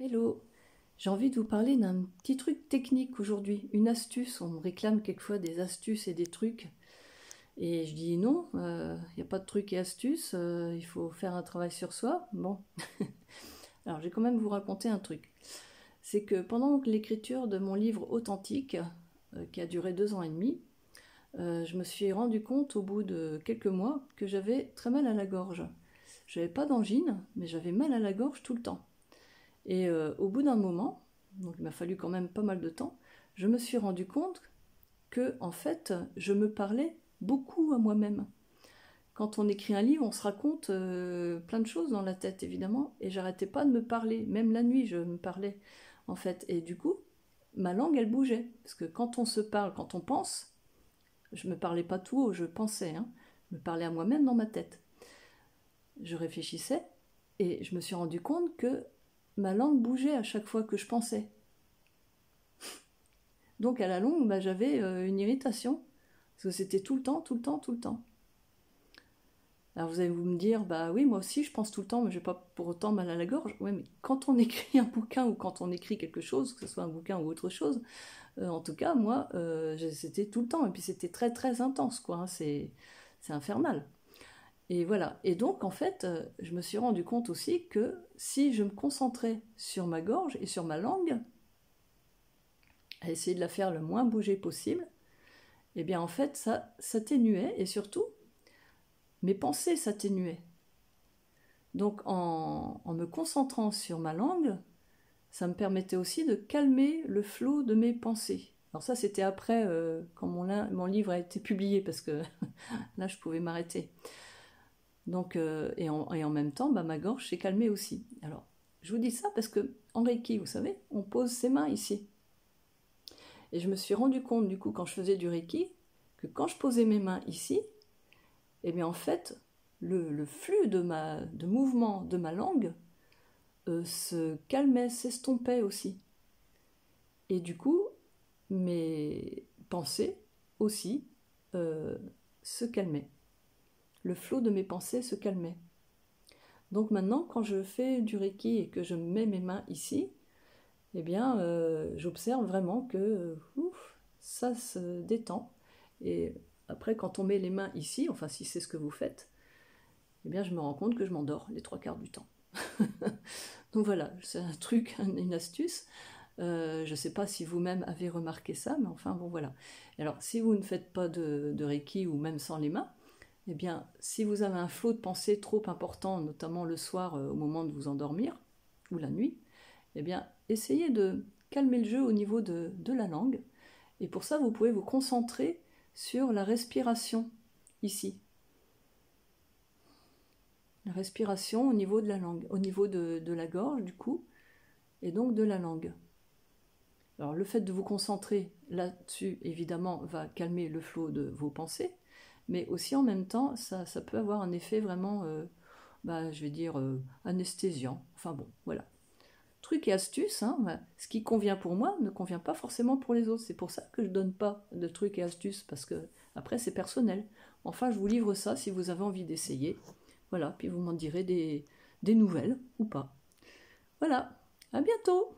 Hello, j'ai envie de vous parler d'un petit truc technique aujourd'hui, une astuce. On me réclame quelquefois des astuces et des trucs. Et je dis non, il n'y a pas de trucs et astuces, il faut faire un travail sur soi. Bon, alors je vais quand même vous raconter un truc. C'est que pendant l'écriture de mon livre authentique, qui a duré 2 ans et demi, je me suis rendu compte au bout de quelques mois que j'avais très mal à la gorge. J'avais pas d'angine, mais j'avais mal à la gorge tout le temps. Et au bout d'un moment, donc il m'a fallu quand même pas mal de temps, je me suis rendu compte que en fait, je me parlais beaucoup à moi-même. Quand on écrit un livre, on se raconte plein de choses dans la tête, évidemment, et j'arrêtais pas de me parler. Même la nuit, je me parlais, en fait. Et du coup, ma langue, elle bougeait. Parce que quand on se parle, quand on pense, je me parlais pas tout haut, je pensais, hein. Je me parlais à moi-même dans ma tête. Je réfléchissais, et je me suis rendu compte que ma langue bougeait à chaque fois que je pensais. Donc à la longue, bah, j'avais une irritation, parce que c'était tout le temps, tout le temps, tout le temps. Alors vous allez vous me dire, bah oui, moi aussi je pense tout le temps, mais j'ai pas pour autant mal à la gorge. Ouais, mais quand on écrit un bouquin ou quand on écrit quelque chose, que ce soit un bouquin ou autre chose, en tout cas, moi, c'était tout le temps, et puis c'était très très intense, quoi, hein, c'est infernal. Et voilà. Et donc, en fait, je me suis rendu compte aussi que si je me concentrais sur ma gorge et sur ma langue, à essayer de la faire le moins bouger possible, eh bien en fait ça s'atténuait et surtout mes pensées s'atténuaient. Donc en me concentrant sur ma langue, ça me permettait aussi de calmer le flot de mes pensées. Alors ça c'était après quand mon livre a été publié parce que là je pouvais m'arrêter. Donc et en même temps bah, ma gorge s'est calmée aussi. Alors je vous dis ça parce que en Reiki, vous savez, on pose ses mains ici. Et je me suis rendu compte du coup quand je faisais du Reiki que quand je posais mes mains ici, et bien en fait, le flux de mouvement de ma langue se calmait, s'estompait aussi. Et du coup, mes pensées aussi euh, se calmaient. Le flot de mes pensées se calmait. Donc maintenant, quand je fais du Reiki et que je mets mes mains ici, eh bien, j'observe vraiment que ça se détend. Et après, quand on met les mains ici, enfin si c'est ce que vous faites, eh bien je me rends compte que je m'endors les 3 quarts du temps. Donc voilà, c'est un truc, une astuce. Je ne sais pas si vous-même avez remarqué ça, mais enfin bon voilà. Alors si vous ne faites pas de Reiki ou même sans les mains, eh bien si vous avez un flot de pensée trop important, notamment le soir au moment de vous endormir, ou la nuit, eh bien essayez de calmer le jeu au niveau de la langue. Et pour ça, vous pouvez vous concentrer sur la respiration ici. La respiration au niveau de la langue, au niveau de la gorge du coup, et donc de la langue. Alors le fait de vous concentrer là-dessus, évidemment, va calmer le flot de vos pensées, mais aussi en même temps, ça peut avoir un effet vraiment, bah, je vais dire, anesthésiant. Enfin bon, voilà. Truc et astuce, hein, bah, ce qui convient pour moi ne convient pas forcément pour les autres. C'est pour ça que je ne donne pas de trucs et astuces, parce que après c'est personnel. Enfin, je vous livre ça si vous avez envie d'essayer. Voilà, puis vous m'en direz des nouvelles ou pas. Voilà, à bientôt!